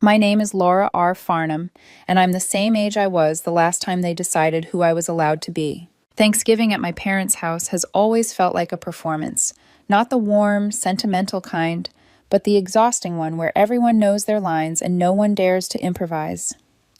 My name is Laura R. Farnham, and I'm the same age I was the last time they decided who I was allowed to be. Thanksgiving at my parents' house has always felt like a performance, not the warm, sentimental kind, but the exhausting one where everyone knows their lines and no one dares to improvise.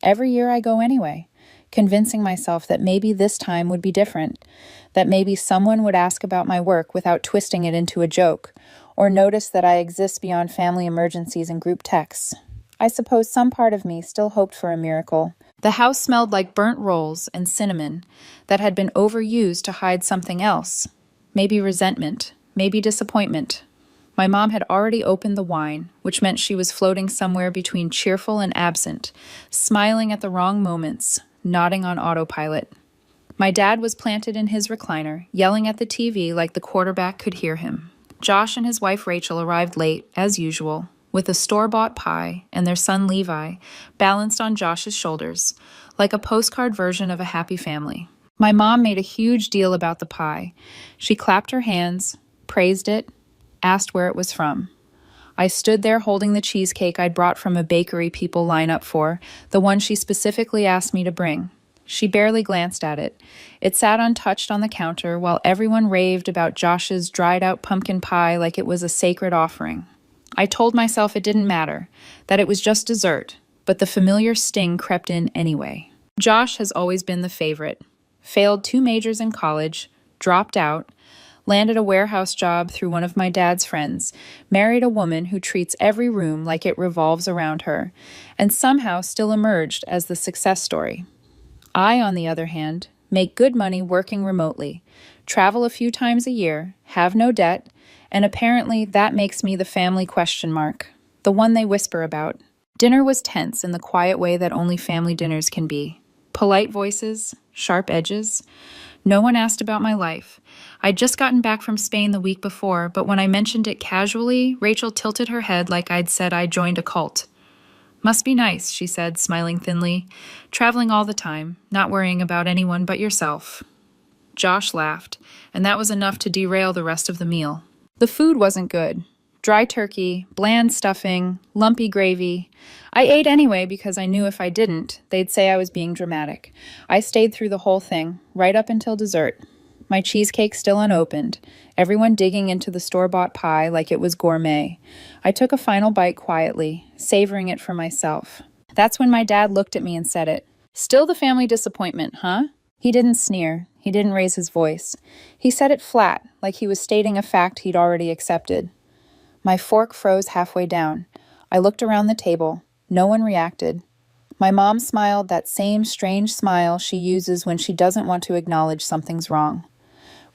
Every year I go anyway, convincing myself that maybe this time would be different, that maybe someone would ask about my work without twisting it into a joke, or notice that I exist beyond family emergencies and group texts. I suppose some part of me still hoped for a miracle. The house smelled like burnt rolls and cinnamon that had been overused to hide something else. Maybe resentment, maybe disappointment. My mom had already opened the wine, which meant she was floating somewhere between cheerful and absent, smiling at the wrong moments, nodding on autopilot. My dad was planted in his recliner, yelling at the TV like the quarterback could hear him. Josh and his wife Rachel arrived late, as usual, with a store-bought pie and their son Levi balanced on Josh's shoulders, like a postcard version of a happy family. My mom made a huge deal about the pie. She clapped her hands, praised it, asked where it was from. I stood there holding the cheesecake I'd brought from a bakery people line up for, the one she specifically asked me to bring. She barely glanced at it. It sat untouched on the counter while everyone raved about Josh's dried-out pumpkin pie like it was a sacred offering. I told myself it didn't matter, that it was just dessert, but the familiar sting crept in anyway. Josh has always been the favorite. Failed 2 majors in college, dropped out, landed a warehouse job through one of my dad's friends, married a woman who treats every room like it revolves around her, and somehow still emerged as the success story. I, on the other hand, make good money working remotely, travel a few times a year, have no debt, and apparently that makes me the family question mark, the one they whisper about. Dinner was tense in the quiet way that only family dinners can be. Polite voices, sharp edges. No one asked about my life. I'd just gotten back from Spain the week before, but when I mentioned it casually, Rachel tilted her head like I'd said I joined a cult. "Must be nice," she said, smiling thinly. "Traveling all the time, not worrying about anyone but yourself." Josh laughed, and that was enough to derail the rest of the meal. The food wasn't good. Dry turkey, bland stuffing, lumpy gravy. I ate anyway because I knew if I didn't, they'd say I was being dramatic. I stayed through the whole thing, right up until dessert. My cheesecake still unopened, everyone digging into the store-bought pie like it was gourmet. I took a final bite quietly, savoring it for myself. That's when my dad looked at me and said it. "Still the family disappointment, huh?" He didn't sneer. He didn't raise his voice. He said it flat, like he was stating a fact he'd already accepted. My fork froze halfway down. I looked around the table. No one reacted. My mom smiled that same strange smile she uses when she doesn't want to acknowledge something's wrong.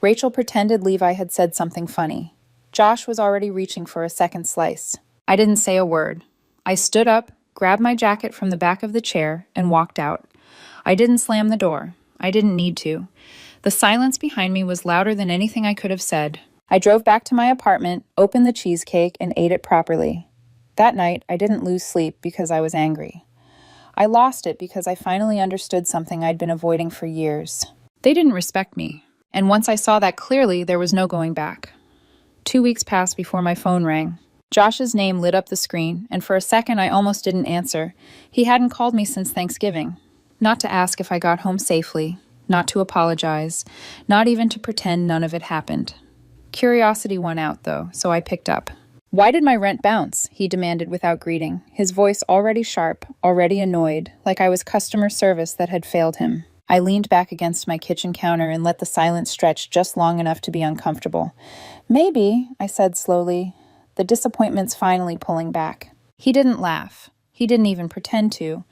Rachel pretended Levi had said something funny. Josh was already reaching for a second slice. I didn't say a word. I stood up, grabbed my jacket from the back of the chair, and walked out. I didn't slam the door. I didn't need to. The silence behind me was louder than anything I could have said. I drove back to my apartment, opened the cheesecake, and ate it properly. That night, I didn't lose sleep because I was angry. I lost it because I finally understood something I'd been avoiding for years. They didn't respect me, and once I saw that clearly, there was no going back. 2 weeks passed before my phone rang. Josh's name lit up the screen, and for a second I almost didn't answer. He hadn't called me since Thanksgiving. Not to ask if I got home safely, not to apologize, not even to pretend none of it happened. Curiosity won out, though, so I picked up. "Why did my rent bounce?" he demanded without greeting, his voice already sharp, already annoyed, like I was customer service that had failed him. I leaned back against my kitchen counter and let the silence stretch just long enough to be uncomfortable. "Maybe," I said slowly, the disappointment's finally pulling back. He didn't laugh. He didn't even pretend to.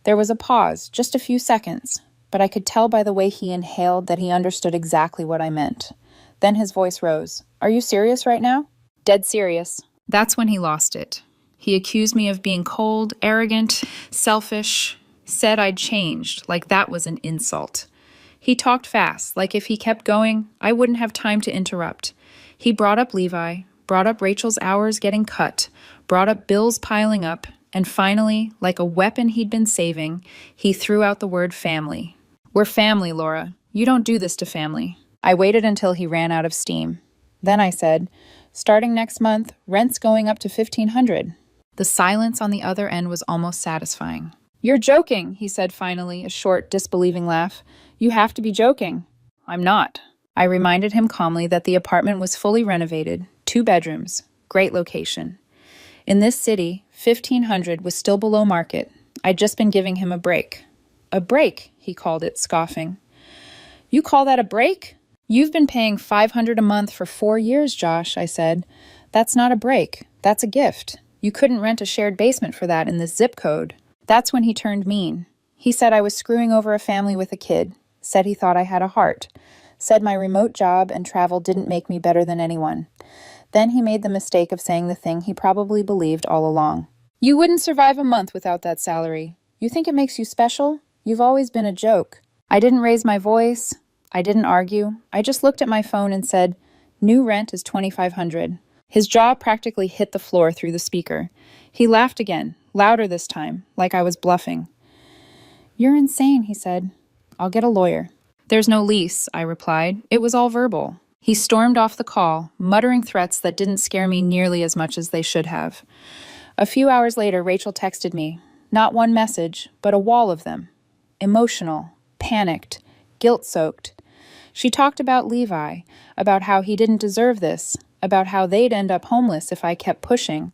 There was a pause, just a few seconds, but I could tell by the way he inhaled that he understood exactly what I meant. Then his voice rose. "Are you serious right now?" "Dead serious." That's when he lost it. He accused me of being cold, arrogant, selfish, said I'd changed, like that was an insult. He talked fast, like if he kept going, I wouldn't have time to interrupt. He brought up Levi, brought up Rachel's hours getting cut, brought up bills piling up, and finally, like a weapon he'd been saving, he threw out the word family. "We're family, Laura. You don't do this to family." I waited until he ran out of steam. Then I said, "Starting next month, rent's going up to $1,500. The silence on the other end was almost satisfying. "You're joking," he said finally, a short, disbelieving laugh. "You have to be joking." "I'm not." I reminded him calmly that the apartment was fully renovated, 2 bedrooms, great location. In this city, 1,500 was still below market. I'd just been giving him a break. "A break," he called it, scoffing. "You call that a break? You've been paying $500 a month for 4 years, Josh," I said. "That's not a break. That's a gift. You couldn't rent a shared basement for that in this zip code." That's when he turned mean. He said I was screwing over a family with a kid, said he thought I had a heart, said my remote job and travel didn't make me better than anyone. Then he made the mistake of saying the thing he probably believed all along. "You wouldn't survive a month without that salary. You think it makes you special? You've always been a joke." I didn't raise my voice. I didn't argue. I just looked at my phone and said, "New rent is $2,500. His jaw practically hit the floor through the speaker. He laughed again, louder this time, like I was bluffing. "You're insane," he said. "I'll get a lawyer." "There's no lease," I replied. It was all verbal. He stormed off the call, muttering threats that didn't scare me nearly as much as they should have. A few hours later, Rachel texted me. Not one message, but a wall of them. Emotional, panicked, guilt-soaked. She talked about Levi, about how he didn't deserve this, about how they'd end up homeless if I kept pushing,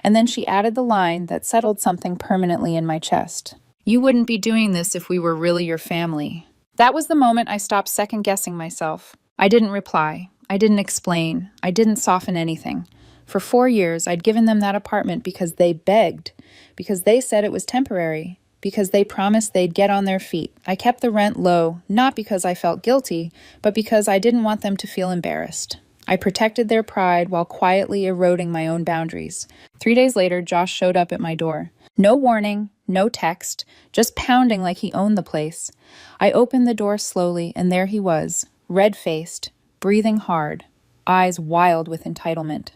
and then she added the line that settled something permanently in my chest. "You wouldn't be doing this if we were really your family." That was the moment I stopped second-guessing myself. I didn't reply. I didn't explain. I didn't soften anything. For 4 years, I'd given them that apartment because they begged, because they said it was temporary, because they promised they'd get on their feet. I kept the rent low, not because I felt guilty, but because I didn't want them to feel embarrassed. I protected their pride while quietly eroding my own boundaries. 3 days later, Josh showed up at my door. No warning, no text, just pounding like he owned the place. I opened the door slowly, and there he was, red-faced, breathing hard, eyes wild with entitlement.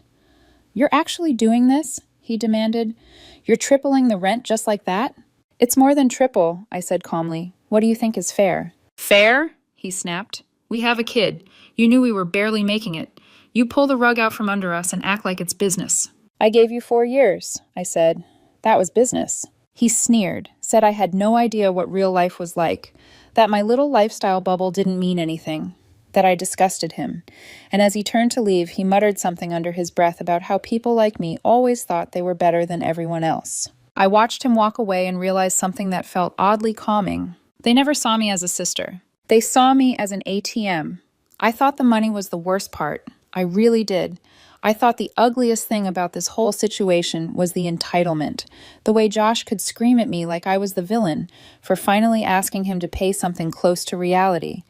"You're actually doing this?" he demanded. "You're tripling the rent just like that?" "It's more than triple," I said calmly. "What do you think is fair?" "Fair?" he snapped. "We have a kid. You knew we were barely making it. You pull the rug out from under us and act like it's business." "I gave you 4 years," I said. "That was business." He sneered, said I had no idea what real life was like, that my little lifestyle bubble didn't mean anything, that I disgusted him. And as he turned to leave, he muttered something under his breath about how people like me always thought they were better than everyone else. I watched him walk away and realized something that felt oddly calming. They never saw me as a sister. They saw me as an ATM. I thought the money was the worst part. I really did. I thought the ugliest thing about this whole situation was the entitlement, the way Josh could scream at me like I was the villain for finally asking him to pay something close to reality.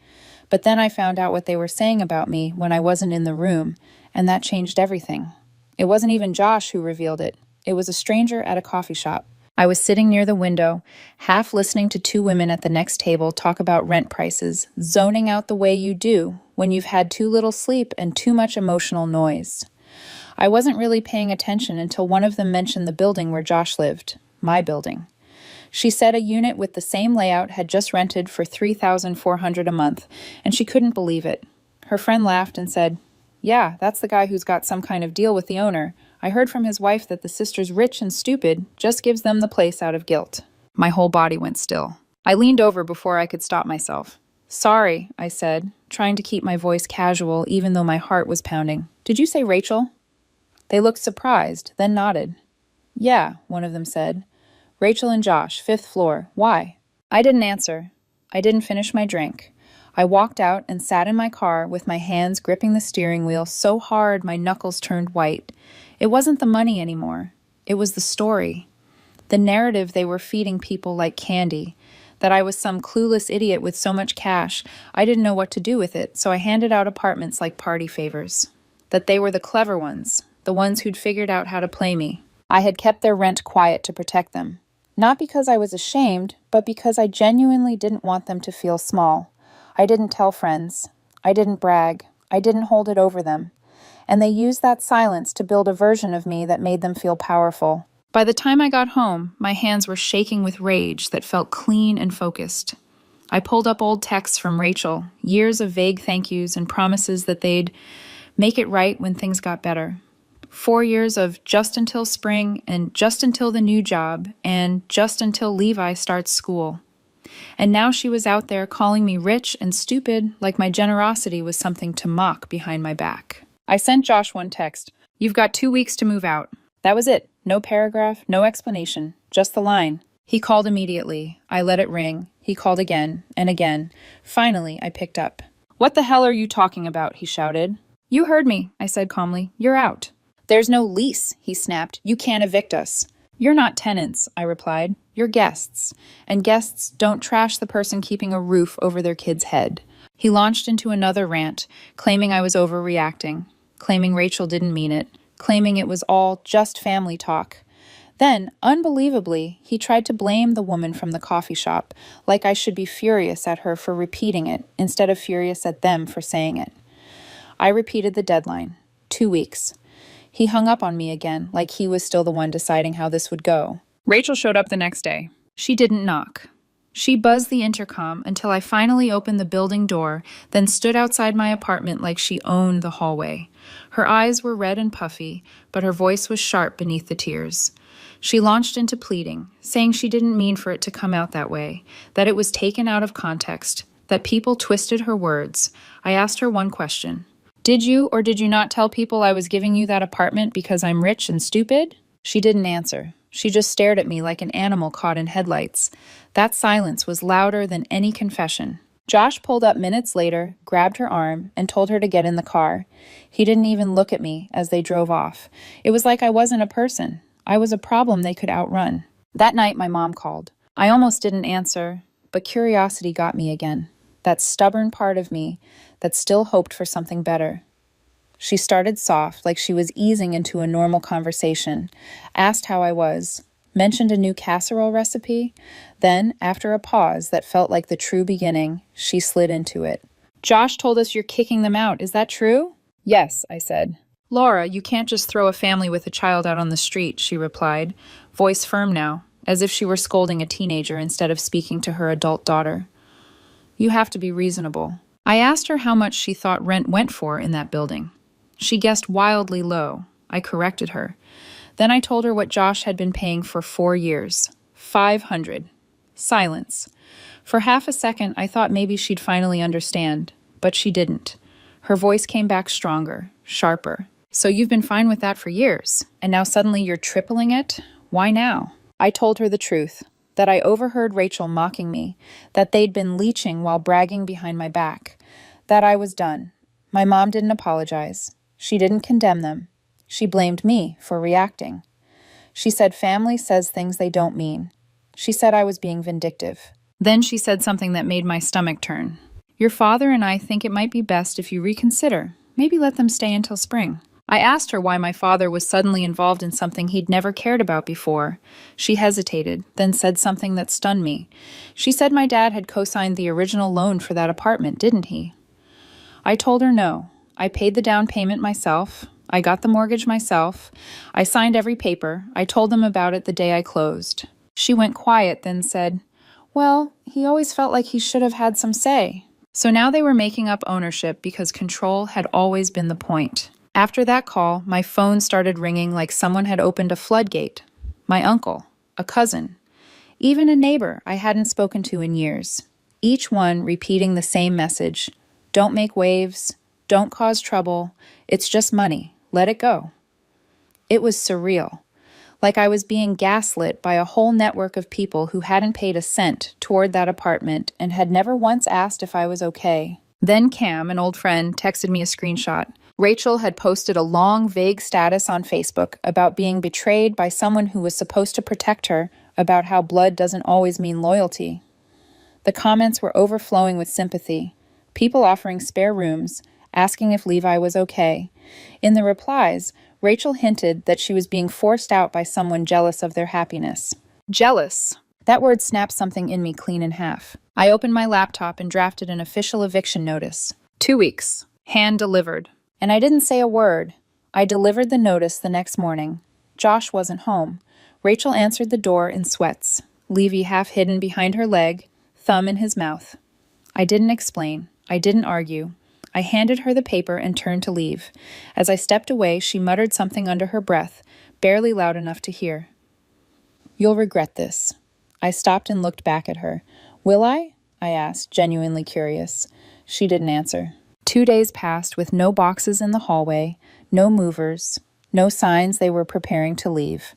But then I found out what they were saying about me when I wasn't in the room, and that changed everything. It wasn't even Josh who revealed it. It was a stranger at a coffee shop. I was sitting near the window, half listening to 2 women at the next table talk about rent prices, zoning out the way you do when you've had too little sleep and too much emotional noise. I wasn't really paying attention until one of them mentioned the building where Josh lived, my building. She said a unit with the same layout had just rented for $3,400 a month, and she couldn't believe it. Her friend laughed and said, "Yeah, that's the guy who's got some kind of deal with the owner. I heard from his wife that the sister's rich and stupid, just gives them the place out of guilt." My whole body went still. I leaned over before I could stop myself. "Sorry," I said, trying to keep my voice casual even though my heart was pounding. "Did you say Rachel?" They looked surprised, then nodded. "Yeah," one of them said. "Rachel and Josh, 5th floor. Why?" I didn't answer. I didn't finish my drink. I walked out and sat in my car with my hands gripping the steering wheel so hard my knuckles turned white. It wasn't the money anymore. It was the story. The narrative they were feeding people like candy. That I was some clueless idiot with so much cash, I didn't know what to do with it, so I handed out apartments like party favors. That they were the clever ones, the ones who'd figured out how to play me. I had kept their rent quiet to protect them. Not because I was ashamed, but because I genuinely didn't want them to feel small. I didn't tell friends. I didn't brag. I didn't hold it over them. And they used that silence to build a version of me that made them feel powerful. By the time I got home, my hands were shaking with rage that felt clean and focused. I pulled up old texts from Rachel, years of vague thank yous and promises that they'd make it right when things got better. 4 years of just until spring and just until the new job and just until Levi starts school. And now she was out there calling me rich and stupid like my generosity was something to mock behind my back. I sent Josh one text. "You've got 2 weeks to move out." That was it. No paragraph, no explanation, just the line. He called immediately. I let it ring. He called again and again. Finally, I picked up. "What the hell are you talking about?" he shouted. "You heard me," I said calmly. "You're out." "There's no lease," he snapped. "You can't evict us." "You're not tenants," I replied. "You're guests. And guests don't trash the person keeping a roof over their kid's head." He launched into another rant, claiming I was overreacting, claiming Rachel didn't mean it, claiming it was all just family talk. Then, unbelievably, he tried to blame the woman from the coffee shop, like I should be furious at her for repeating it instead of furious at them for saying it. I repeated the deadline. 2 weeks. He hung up on me again, like he was still the one deciding how this would go. Rachel showed up the next day. She didn't knock. She buzzed the intercom until I finally opened the building door, then stood outside my apartment like she owned the hallway. Her eyes were red and puffy, but her voice was sharp beneath the tears. She launched into pleading, saying she didn't mean for it to come out that way, that it was taken out of context, that people twisted her words. I asked her one question. "Did you or did you not tell people I was giving you that apartment because I'm rich and stupid?" She didn't answer. She just stared at me like an animal caught in headlights. That silence was louder than any confession. Josh pulled up minutes later, grabbed her arm, and told her to get in the car. He didn't even look at me as they drove off. It was like I wasn't a person. I was a problem they could outrun. That night, my mom called. I almost didn't answer, but curiosity got me again. That stubborn part of me that still hoped for something better. She started soft, like she was easing into a normal conversation, asked how I was, mentioned a new casserole recipe. Then, after a pause that felt like the true beginning, she slid into it. "Josh told us you're kicking them out. Is that true?" "Yes," I said. "Laura, you can't just throw a family with a child out on the street," she replied, voice firm now, as if she were scolding a teenager instead of speaking to her adult daughter. "You have to be reasonable." I asked her how much she thought rent went for in that building. She guessed wildly low. I corrected her. Then I told her what Josh had been paying for 4 years. $500. Silence. For half a second, I thought maybe she'd finally understand, but she didn't. Her voice came back stronger, sharper. "So you've been fine with that for years, and now suddenly you're tripling it? Why now?" I told her the truth, that I overheard Rachel mocking me, that they'd been leeching while bragging behind my back, that I was done. My mom didn't apologize. She didn't condemn them. She blamed me for reacting. She said family says things they don't mean. She said I was being vindictive. Then she said something that made my stomach turn. "Your father and I think it might be best if you reconsider. Maybe let them stay until spring." I asked her why my father was suddenly involved in something he'd never cared about before. She hesitated, then said something that stunned me. She said my dad had co-signed the original loan for that apartment, didn't he? I told her no. I paid the down payment myself. I got the mortgage myself. I signed every paper. I told them about it the day I closed. She went quiet, then said, "Well, he always felt like he should have had some say." So now they were making up ownership because control had always been the point. After that call, my phone started ringing like someone had opened a floodgate. My uncle, a cousin, even a neighbor I hadn't spoken to in years. Each one repeating the same message. Don't make waves. Don't cause trouble. It's just money. Let it go. It was surreal. Like I was being gaslit by a whole network of people who hadn't paid a cent toward that apartment and had never once asked if I was okay. Then Cam, an old friend, texted me a screenshot. Rachel had posted a long, vague status on Facebook about being betrayed by someone who was supposed to protect her, about how blood doesn't always mean loyalty. The comments were overflowing with sympathy. People offering spare rooms, asking if Levi was okay. In the replies, Rachel hinted that she was being forced out by someone jealous of their happiness. Jealous. That word snapped something in me clean in half. I opened my laptop and drafted an official eviction notice. 2 weeks. Hand delivered. And I didn't say a word. I delivered the notice the next morning. Josh wasn't home. Rachel answered the door in sweats, Levi half hidden behind her leg, thumb in his mouth. I didn't explain. I didn't argue. I handed her the paper and turned to leave. As I stepped away, she muttered something under her breath, barely loud enough to hear. "You'll regret this." I stopped and looked back at her. "Will I?" I asked, genuinely curious. She didn't answer. 2 days passed with no boxes in the hallway, no movers, no signs they were preparing to leave.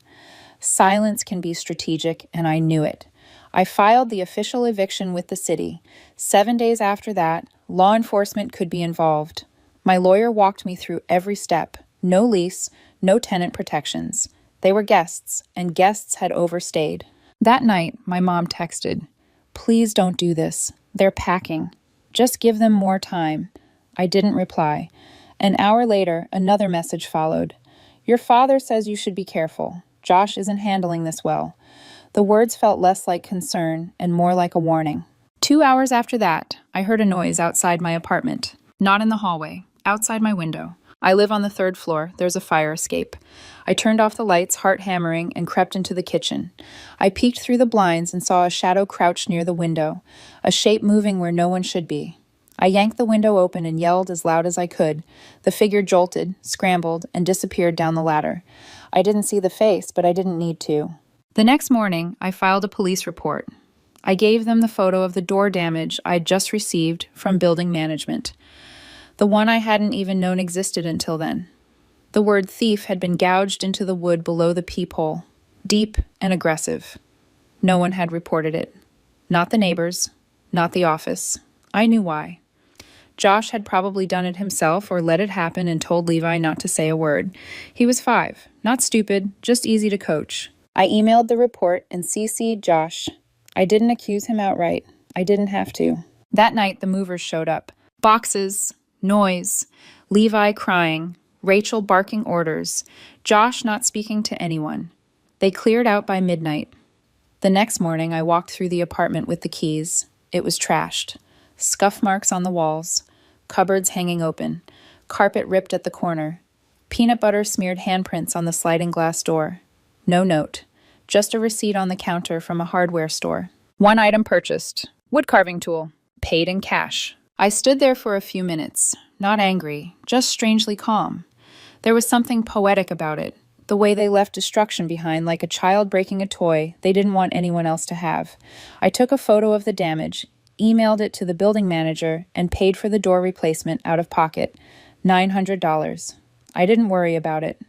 Silence can be strategic, and I knew it. I filed the official eviction with the city. 7 days after that, law enforcement could be involved. My lawyer walked me through every step. No lease, no tenant protections. They were guests, and guests had overstayed. That night, my mom texted, "Please don't do this. They're packing. Just give them more time." I didn't reply. An hour later, another message followed. "Your father says you should be careful. Josh isn't handling this well." The words felt less like concern and more like a warning. 2 hours after that, I heard a noise outside my apartment. Not in the hallway, outside my window. I live on the 3rd floor. There's a fire escape. I turned off the lights, heart hammering, and crept into the kitchen. I peeked through the blinds and saw a shadow crouched near the window, a shape moving where no one should be. I yanked the window open and yelled as loud as I could. The figure jolted, scrambled, and disappeared down the ladder. I didn't see the face, but I didn't need to. The next morning, I filed a police report. I gave them the photo of the door damage I'd just received from building management, the one I hadn't even known existed until then. The word thief had been gouged into the wood below the peephole, deep and aggressive. No one had reported it. Not the neighbors, not the office. I knew why. Josh had probably done it himself or let it happen and told Levi not to say a word. He was 5, not stupid, just easy to coach. I emailed the report and CC'd Josh. I didn't accuse him outright. I didn't have to. That night, the movers showed up. Boxes, noise, Levi crying, Rachel barking orders, Josh not speaking to anyone. They cleared out by midnight. The next morning, I walked through the apartment with the keys. It was trashed. Scuff marks on the walls, cupboards hanging open, carpet ripped at the corner, peanut butter smeared handprints on the sliding glass door. No note, just a receipt on the counter from a hardware store. One item purchased, wood carving tool, paid in cash. I stood there for a few minutes, not angry, just strangely calm. There was something poetic about it, the way they left destruction behind like a child breaking a toy they didn't want anyone else to have. I took a photo of the damage, emailed it to the building manager, and paid for the door replacement out of pocket, $900. I didn't worry about it.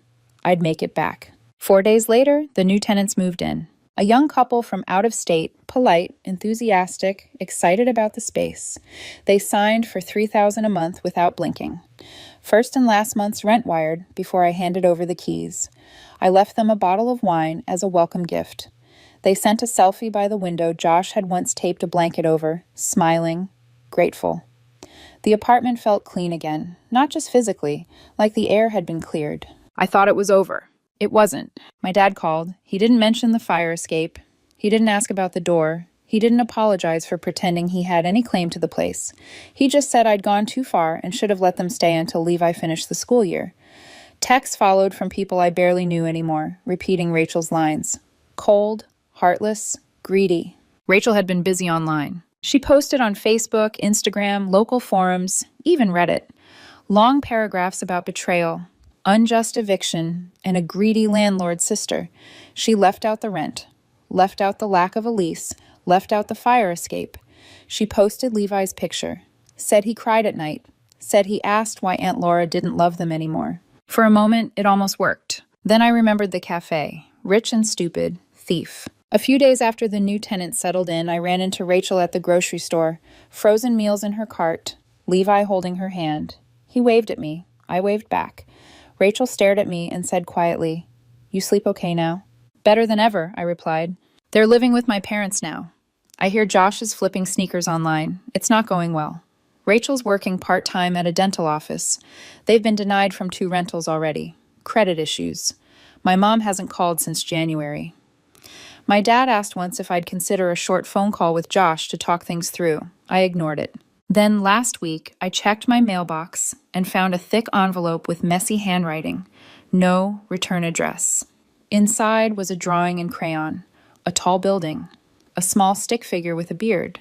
I'd make it back. 4 days later, the new tenants moved in. A young couple from out of state, polite, enthusiastic, excited about the space. They signed for $3,000 a month without blinking. First and last month's rent wired before I handed over the keys. I left them a bottle of wine as a welcome gift. They sent a selfie by the window Josh had once taped a blanket over, smiling, grateful. The apartment felt clean again, not just physically, like the air had been cleared. I thought it was over. It wasn't. My dad called. He didn't mention the fire escape. He didn't ask about the door. He didn't apologize for pretending he had any claim to the place. He just said I'd gone too far and should have let them stay until Levi finished the school year. Texts followed from people I barely knew anymore, repeating Rachel's lines. Cold, heartless, greedy. Rachel had been busy online. She posted on Facebook, Instagram, local forums, even Reddit. Long paragraphs about betrayal, unjust eviction, and a greedy landlord's sister. She left out the rent, left out the lack of a lease, left out the fire escape. She posted Levi's picture, said he cried at night, said he asked why Aunt Laura didn't love them anymore. For a moment, it almost worked. Then I remembered the cafe, rich and stupid, thief. A few days after the new tenant settled in, I ran into Rachel at the grocery store, frozen meals in her cart, Levi holding her hand. He waved at me. I waved back. Rachel stared at me and said quietly, "You sleep okay now?" "Better than ever," I replied. "They're living with my parents now. I hear Josh is flipping sneakers online. It's not going well. Rachel's working part-time at a dental office. They've been denied from 2 rentals already. Credit issues. My mom hasn't called since January." My dad asked once if I'd consider a short phone call with Josh to talk things through. I ignored it. Then last week, I checked my mailbox and found a thick envelope with messy handwriting. No return address. Inside was a drawing in crayon, a tall building, a small stick figure with a beard,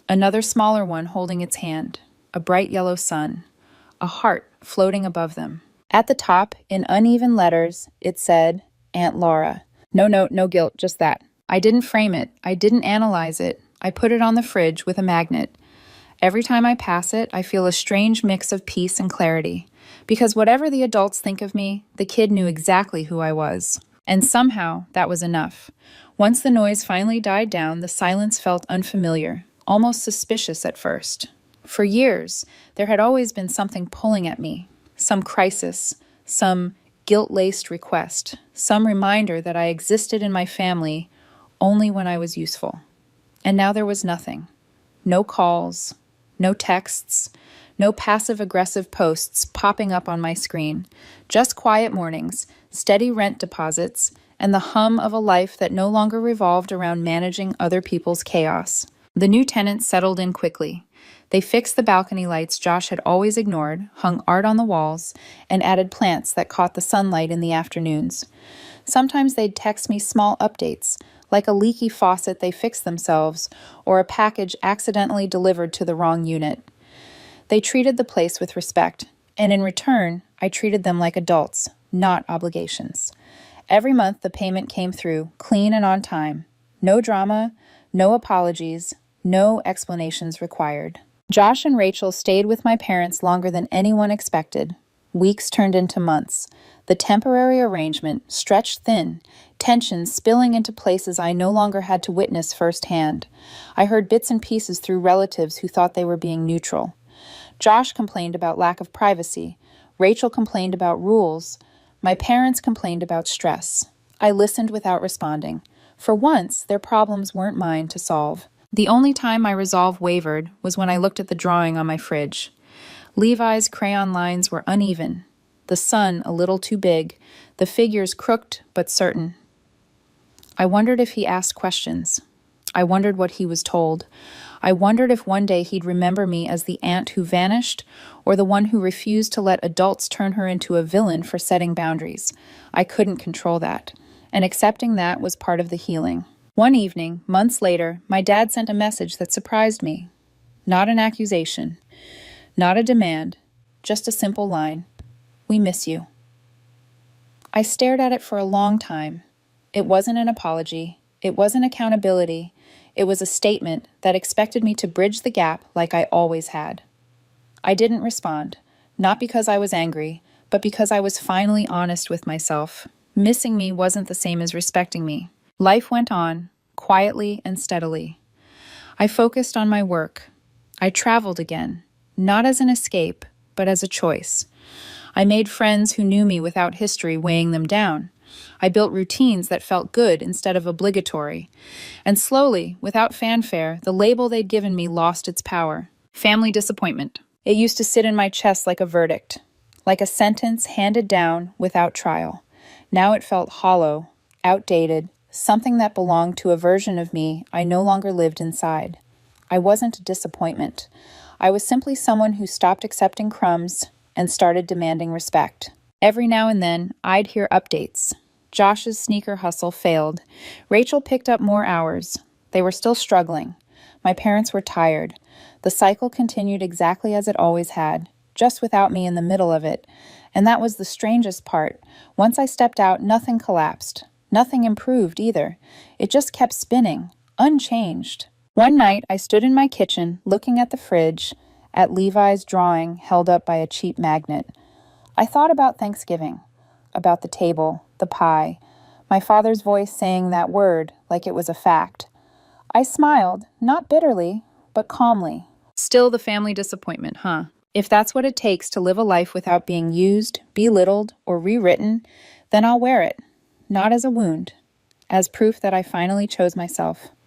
another smaller one holding its hand, a bright yellow sun, a heart floating above them. At the top, in uneven letters, it said, Aunt Laura. No note, no guilt, just that. I didn't frame it. I didn't analyze it. I put it on the fridge with a magnet. Every time I pass it, I feel a strange mix of peace and clarity. Because whatever the adults think of me, the kid knew exactly who I was. And somehow, that was enough. Once the noise finally died down, the silence felt unfamiliar, almost suspicious at first. For years, there had always been something pulling at me. Some crisis, some guilt-laced request, some reminder that I existed in my family only when I was useful. And now there was nothing. No calls, no texts, no passive-aggressive posts popping up on my screen. Just quiet mornings, steady rent deposits, and the hum of a life that no longer revolved around managing other people's chaos. The new tenants settled in quickly. They fixed the balcony lights Josh had always ignored, hung art on the walls, and added plants that caught the sunlight in the afternoons. Sometimes they'd text me small updates, like a leaky faucet they fixed themselves, or a package accidentally delivered to the wrong unit. They treated the place with respect, and in return, I treated them like adults, not obligations. Every month the payment came through, clean and on time. No drama, no apologies, no explanations required. Josh and Rachel stayed with my parents longer than anyone expected. Weeks turned into months. The temporary arrangement stretched thin, tensions spilling into places I no longer had to witness firsthand. I heard bits and pieces through relatives who thought they were being neutral. Josh complained about lack of privacy. Rachel complained about rules. My parents complained about stress. I listened without responding. For once, their problems weren't mine to solve. The only time my resolve wavered was when I looked at the drawing on my fridge. Levi's crayon lines were uneven, the sun a little too big, the figures crooked but certain. I wondered if he asked questions. I wondered what he was told. I wondered if one day he'd remember me as the aunt who vanished or the one who refused to let adults turn her into a villain for setting boundaries. I couldn't control that, and accepting that was part of the healing. One evening, months later, my dad sent a message that surprised me. Not an accusation, not a demand, just a simple line. We miss you. I stared at it for a long time. It wasn't an apology. It wasn't accountability. It was a statement that expected me to bridge the gap like I always had. I didn't respond, not because I was angry, but because I was finally honest with myself. Missing me wasn't the same as respecting me. Life went on, quietly and steadily. I focused on my work. I traveled again, not as an escape, but as a choice. I made friends who knew me without history weighing them down. I built routines that felt good instead of obligatory. And slowly, without fanfare, the label they'd given me lost its power. Family disappointment. It used to sit in my chest like a verdict, like a sentence handed down without trial. Now it felt hollow, outdated, something that belonged to a version of me I no longer lived inside. I wasn't a disappointment. I was simply someone who stopped accepting crumbs and started demanding respect. Every now and then, I'd hear updates. Josh's sneaker hustle failed. Rachel picked up more hours. They were still struggling. My parents were tired. The cycle continued exactly as it always had, just without me in the middle of it. And that was the strangest part. Once I stepped out, nothing collapsed. Nothing improved either. It just kept spinning, unchanged. One night, I stood in my kitchen, looking at the fridge, at Levi's drawing held up by a cheap magnet. I thought about Thanksgiving, about the table, the pie, my father's voice saying that word like it was a fact. I smiled, not bitterly, but calmly. Still the family disappointment, huh? If that's what it takes to live a life without being used, belittled, or rewritten, then I'll wear it. Not as a wound, as proof that I finally chose myself.